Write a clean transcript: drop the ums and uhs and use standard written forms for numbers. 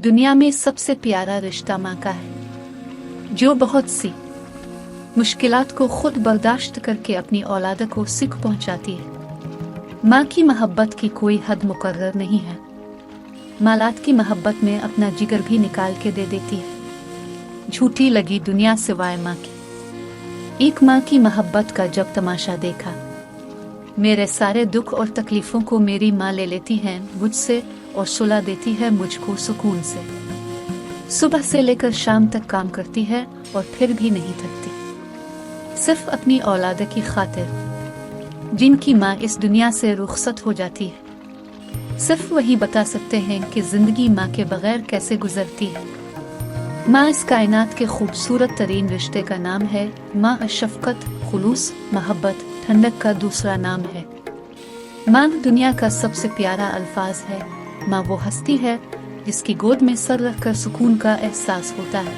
दुनिया में सबसे प्यारा रिश्ता माँ का है, जो बहुत सी मुश्किलात को खुद बर्दाश्त करके अपनी औलाद को सुख पहुँचाती है। माँ की मोहब्बत की कोई हद मुकर्रर नहीं है। मालात की मोहब्बत में अपना जिगर भी निकाल के दे देती है। झूठी लगी दुनिया सिवाय माँ की। एक माँ की मोहब्बत का जब तमाशा देखा, मेरे सारे दुख और तकलीफों को मेरी माँ ले लेती है मुझसे और सुला देती है मुझको सुकून से। सुबह से लेकर शाम तक काम करती है और फिर भी नहीं थकती, सिर्फ अपनी औलाद की खातिर। जिनकी माँ इस दुनिया से रुखसत हो जाती है, सिर्फ वही बता सकते हैं कि जिंदगी माँ के बगैर कैसे गुजरती है। माँ इस कायनात के खूबसूरत तरीन रिश्ते का नाम है। माँ शफकत, खुलूस, मोहब्बत, ठंडक का दूसरा नाम है। माँ दुनिया का सबसे प्यारा अल्फाज है। माँ वो हस्ती है जिसकी गोद में सर रखकर सुकून का एहसास होता है।